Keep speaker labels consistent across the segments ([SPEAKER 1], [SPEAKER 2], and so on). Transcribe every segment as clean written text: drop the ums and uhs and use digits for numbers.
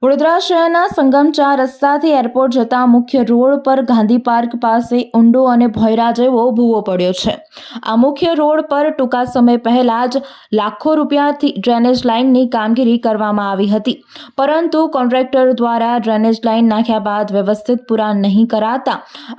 [SPEAKER 1] વડોદરા શહેરના સંગમ 4 રસ્તાથી એરપોર્ટ જતા મુખ્ય રોડ પર ગાંધી પાર્ક પાસે ઊંડો અને ભોંયરા જેવો ભૂવો પડ્યો છે। આ મુખ્ય રોડ પર ટૂંકા સમય પહેલા જ લાખો રૂપિયાથી ડ્રેનેજ લાઇનની કામગીરી કરવામાં આવી હતી, પરંતુ કોન્ટ્રાક્ટર દ્વારા ડ્રેનેજ લાઇન નાખ્યા બાદ વ્યવસ્થિત પૂરા નહીં કરાતા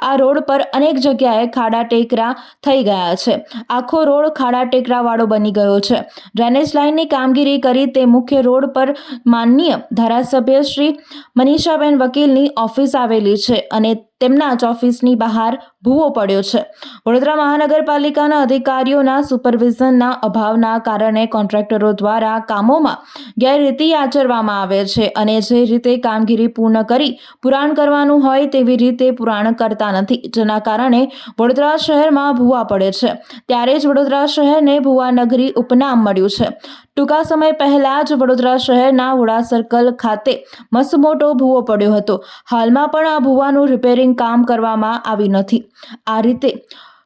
[SPEAKER 1] આ રોડ પર અનેક જગ્યાએ ખાડા ટેકરા થઈ ગયા છે। આખો રોડ ખાડા ટેકરાવાળો બની ગયો છે। ડ્રેનેજ લાઇનની કામગીરી કરી તે મુખ્ય રોડ પર માનનીય ધારાસભ્ય શ્રી મનીષાબેન વકીલની ઓફિસ આવેલી છે અને તેમના જ ઓફિસની બહાર ભૂવો પડ્યો છે। વડોદરા મહાનગરપાલિકાના અધિકારીઓના સુપરવિઝનના અભાવના કારણે કોન્ટ્રાક્ટરો દ્વારા કામોમાં ગેરરીતિ આચરવામાં આવે છે અને જે રીતે કામગીરી પૂર્ણ કરી પુરાણ કરવાનું હોય તેવી રીતે પુરાણ કરતા નથી, જેના કારણે વડોદરા શહેરમાં ભૂવા પડે છે। ત્યારે જ વડોદરા શહેરને ભૂવા નગરી ઉપનામ મળ્યું છે। ટૂંકા સમય પહેલા જ વડોદરા શહેરના વોડા સર્કલ ખાતે મસ્ત મોટો ભૂવો પડ્યો હતો। હાલમાં પણ આ ભૂવાનું રિપેરિંગ કામ કરવામાં આવ્યું નથી। આ રીતે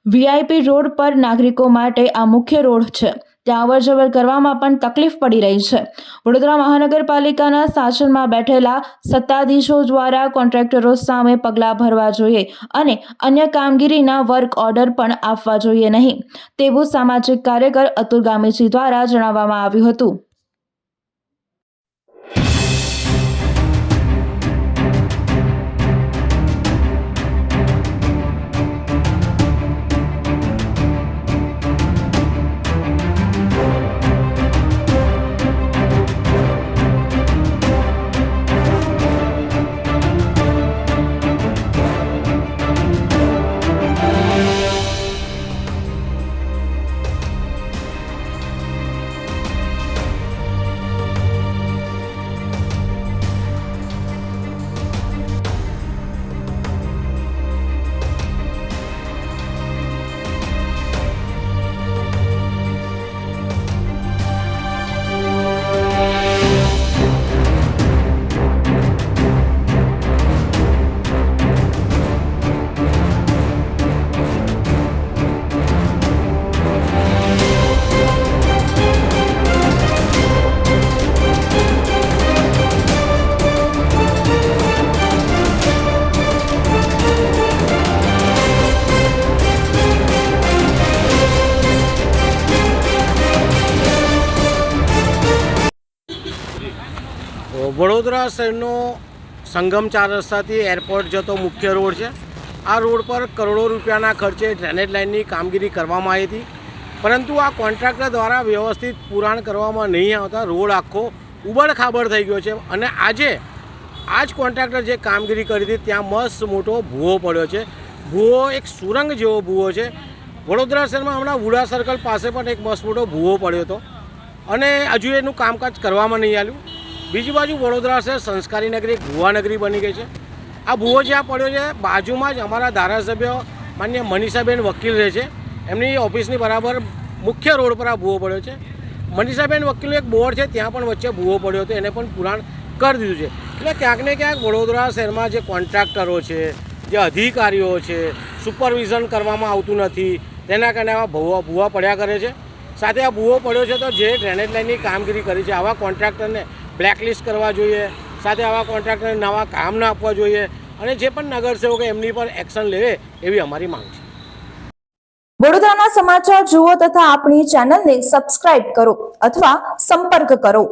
[SPEAKER 1] વીઆઈપી રોડ પર નાગરિકો માટે આ મુખ્ય રોડ છે, ત્યાં અવરજવર કરવામાં પણ તકલીફ પડી રહી છે। વડોદરા મહાનગરપાલિકાના શાસનમાં બેઠેલા સત્તાધીશો દ્વારા કોન્ટ્રાક્ટરો સામે પગલાં ભરવા જોઈએ અને અન્ય કામગીરીના વર્ક ઓર્ડર પણ આપવા જોઈએ નહીં, તેવું સામાજિક કાર્યકર અતુલ ગામેજી દ્વારા જણાવવામાં આવ્યું હતું।
[SPEAKER 2] વડોદરા શહેરનો સંગમ 4 રસ્તાથી એરપોર્ટ જતો મુખ્ય રોડ છે। આ રોડ પર કરોડો રૂપિયાના ખર્ચે ડ્રેનેજ લાઇનની કામગીરી કરવામાં આવી હતી, પરંતુ આ કોન્ટ્રાક્ટર દ્વારા વ્યવસ્થિત પુરાણ કરવામાં નહીં આવતા રોડ આખો ઉબડ-ખાબડ થઈ ગયો છે અને આજે આ જ કોન્ટ્રાક્ટર જે કામગીરી કરી હતી ત્યાં મસ્ત મોટો ભૂવો પડ્યો છે। ભૂવો એક સુરંગ જેવો ભૂવો છે। વડોદરા શહેરમાં હમણાં વોડા સર્કલ પાસે પણ એક મસ્ત મોટો ભૂવો પડ્યો હતો અને હજુ એનું કામકાજ કરવામાં નહીં આવ્યું। બીજી બાજુ વડોદરા શહેર સંસ્કારી નગરી એક ભૂવા નગરી બની ગઈ છે। આ ભૂવો જ્યાં પડ્યો છે બાજુમાં જ અમારા ધારાસભ્ય માન્ય મનીષાબેન વકીલ રહે છે, એમની ઓફિસની બરાબર મુખ્ય રોડ પર આ ભૂવો પડ્યો છે। મનીષાબેન વકીલનું એક બોર્ડ છે, ત્યાં પણ વચ્ચે ભૂવો પડ્યો હતો, એને પણ પુરાણ કરી દીધું છે। એટલે ક્યાંક ને ક્યાંક વડોદરા શહેરમાં જે કોન્ટ્રાક્ટરો છે, જે અધિકારીઓ છે, સુપરવિઝન કરવામાં આવતું નથી, તેના કારણે આવા ભૂવા પડ્યા કરે છે। સાથે આ ભૂવો પડ્યો છે તો જે ડ્રેનેજ લાઇનની કામગીરી કરી છે આવા કોન્ટ્રાક્ટરને બ્લેકલિસ્ટ કરવા જોઈએ, સાથે આવા કોન્ટ્રાક્ટરને નવા કામ ના આપવા જોઈએ અને જે પણ નગરસેવકો એમની પર એક્શન લેવે એવી અમારી માંગ છે।
[SPEAKER 1] વડોદરાના સમાચાર જુઓ તથા આપણી ચેનલને સબસ્ક્રાઇબ કરો અથવા સંપર્ક કરો।